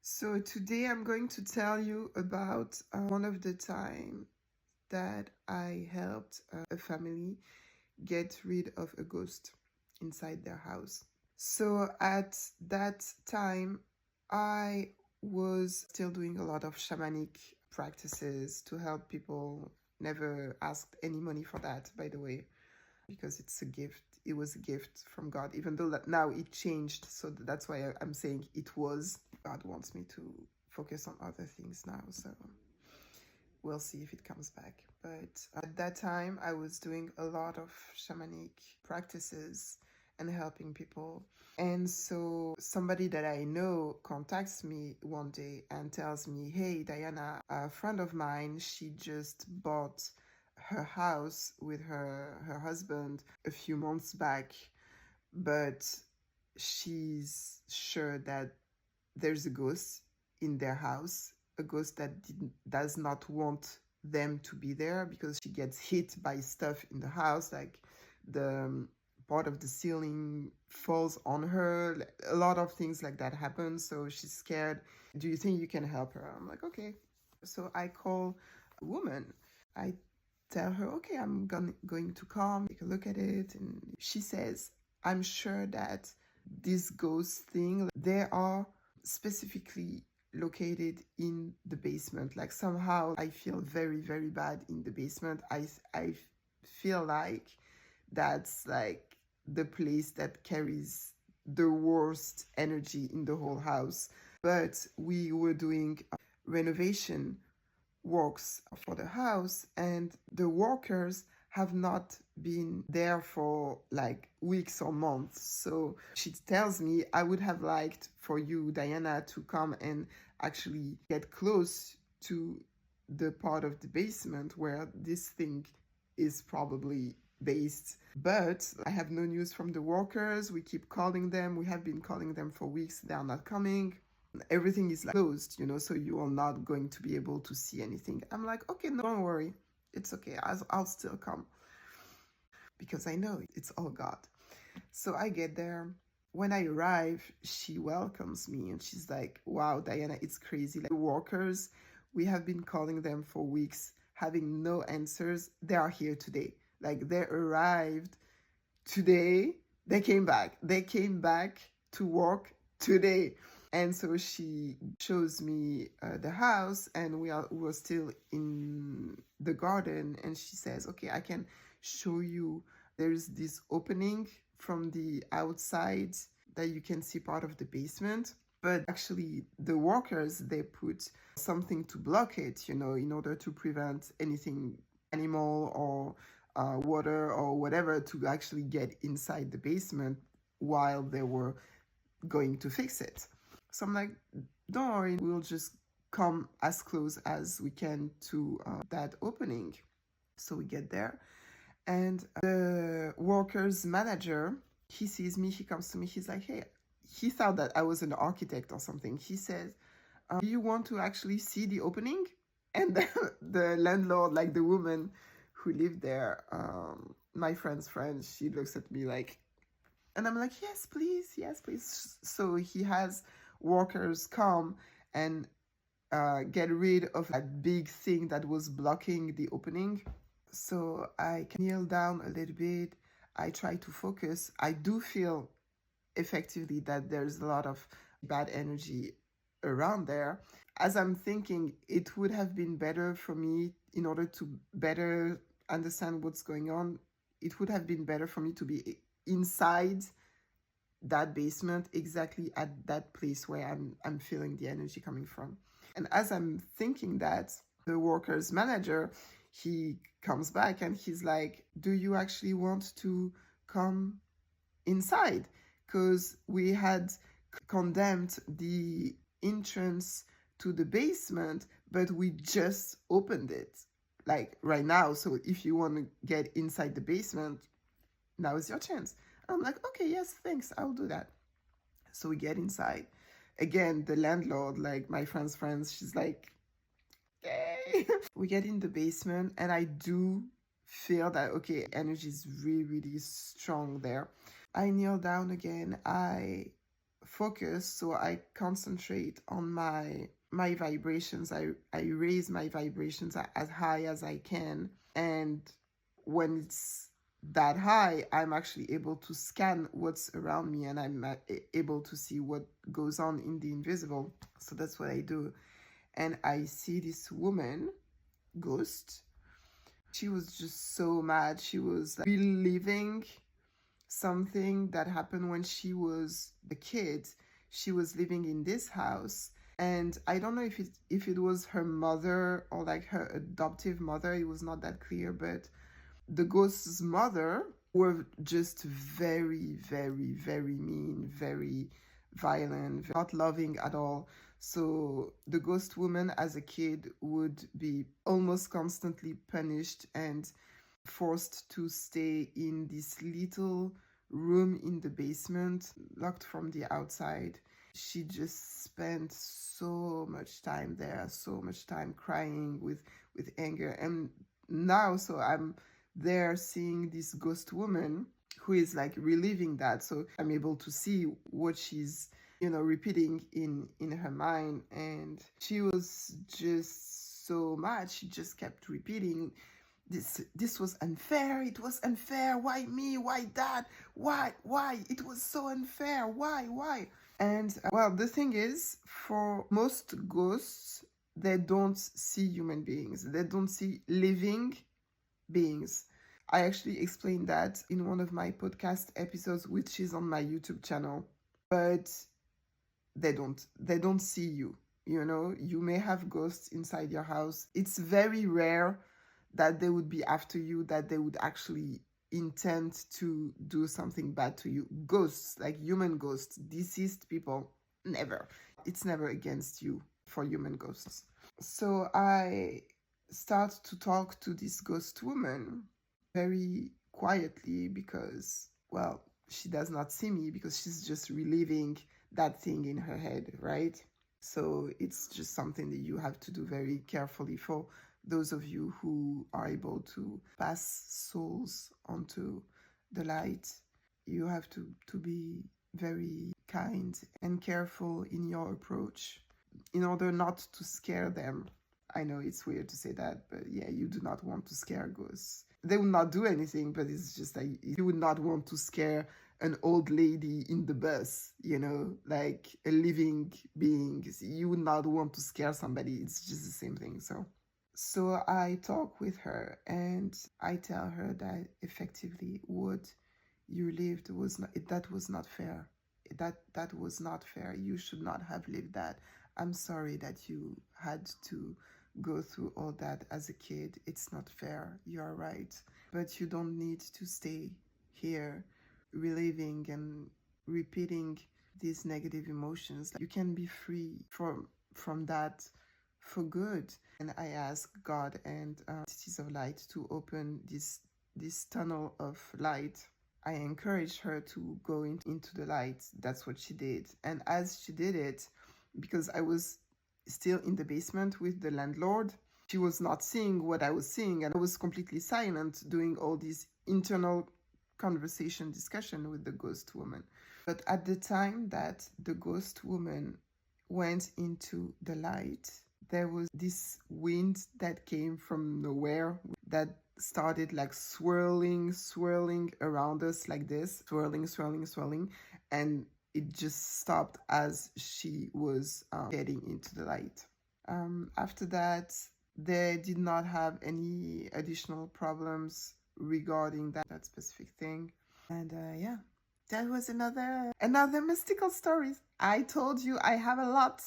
So today I'm going to tell you about one of the time that I helped a family get rid of a ghost inside their house. So at that time, I was still doing a lot of shamanic practices to help people. Never asked any money for that, by the way, because it's a gift. It was a gift from God, even though that now it changed. So that's why I'm saying it was. God wants me to focus on other things now. So we'll see if it comes back. But at that time, I was doing a lot of shamanic practices and helping people. And so somebody that I know contacts me one day and tells me, "Hey, Diana, a friend of mine, she just bought her house with her husband a few months back, but she's sure that there's a ghost in their house, a ghost that does not want them to be there because she gets hit by stuff in the house, like the part of the ceiling falls on her. A lot of things like that happen, so she's scared. Do you think you can help her?" I'm like, "Okay." So I call a woman. I tell her, "Okay, I'm going to come take a look at it." And she says, "I'm sure that this ghost thing, they are specifically located in the basement. Like somehow I feel very, very bad in the basement. I feel like that's like the place that carries the worst energy in the whole house." But we were doing renovation works for the house, and the workers have not been there for like weeks or months. So she tells me, "I would have liked for you, Diana, to come and actually get close to the part of the basement where this thing is probably based. But I have no news from the workers. We keep calling them. We have been calling them for weeks. They are not coming. Everything is like closed, so you are not going to be able to see anything." I'm like, "Okay, no, don't worry. It's okay. I'll still come." Because I know it's all God. So I get there. When I arrive, she welcomes me and she's like, "Wow, Diana, it's crazy. Like the workers, we have been calling them for weeks, having no answers. They are here today. Like they arrived today. They came back. They came back to work today." And so she shows me the house, and we were still in the garden. And she says, "Okay, I can show you. There's this opening from the outside that you can see part of the basement. But actually, the workers, they put something to block it, in order to prevent anything, animal or water or whatever, to actually get inside the basement while they were going to fix it." So I'm like, "Don't worry, we'll just come as close as we can to that opening." So we get there, and the workers manager, he sees me, he comes to me, he's like, "Hey," he thought that I was an architect or something. He says, "Do you want to actually see the opening?" And the landlord, like the woman who lived there, my friend's friend, she looks at me like, and I'm like, "Yes, please, yes, please." So he has workers come and get rid of that big thing that was blocking the opening. So I kneel down a little bit. I try to focus. I do feel effectively that there's a lot of bad energy around there. As I'm thinking, it would have been better for me, in order to better understand what's going on, it would have been better for me to be inside that basement, exactly at that place where I'm feeling the energy coming from. And as I'm thinking that, the workers manager, he comes back and he's like, "Do you actually want to come inside? Because we had condemned the entrance to the basement, but we just opened it like right now. So if you want to get inside the basement, now is your chance." I'm like, "Okay, yes, thanks, I'll do that." So we get inside. Again, the landlord, like my friend's friends, she's like, "Yay!" We get in the basement, and I do feel that, okay, energy is really, really strong there. I kneel down again. I focus, so I concentrate on my vibrations. I raise my vibrations as high as I can, and when it's that high, I'm actually able to scan what's around me, and I'm able to see what goes on in the invisible. So that's what I do. And I see this woman ghost. She was just so mad. She was like, reliving something that happened when she was a kid. She was living in this house, and I don't know if it was her mother or like her adoptive mother. It was not that clear, but the ghost's mother were just very, very, very mean, very violent, not loving at all. So the ghost woman as a kid would be almost constantly punished and forced to stay in this little room in the basement, locked from the outside. She just spent so much time there, so much time crying with anger. And now, so I'm there seeing this ghost woman who is like reliving that. So I'm able to see what she's repeating in her mind. And she was just so mad. She just kept repeating, this was unfair. It was unfair. Why me? Why that? Why it was so unfair? Why? And well, the thing is, for most ghosts, they don't see human beings. They don't see living beings. I actually explained that in one of my podcast episodes, which is on my YouTube channel. But they don't see you. You may have ghosts inside your house. It's very rare that they would be after you, that they would actually intend to do something bad to you. Ghosts, like human ghosts, deceased people, never. It's never against you for human ghosts. So I start to talk to this ghost woman very quietly because, well, she does not see me because she's just reliving that thing in her head, right? So it's just something that you have to do very carefully. For those of you who are able to pass souls onto the light, you have to be very kind and careful in your approach in order not to scare them. I know it's weird to say that, but yeah, you do not want to scare ghosts. They will not do anything, but it's just like you would not want to scare an old lady in the bus, like a living being. You would not want to scare somebody. It's just the same thing. So I talk with her and I tell her that effectively what you lived was not, that was not fair. That was not fair. You should not have lived that. I'm sorry that you had to go through all that as a kid. It's not fair. You're right. But you don't need to stay here reliving and repeating these negative emotions. You can be free from that for good. And I ask God and entities of light to open this tunnel of light. I encouraged her to go into the light. That's what she did. And as she did it, because I was still in the basement with the landlord, she was not seeing what I was seeing, and I was completely silent doing all these internal discussion with the ghost woman. But at the time that the ghost woman went into the light, there was this wind that came from nowhere that started like swirling around us like this, swirling, and it just stopped as she was getting into the light. After that, they did not have any additional problems regarding that specific thing. And yeah, that was another mystical story. I told you I have a lot.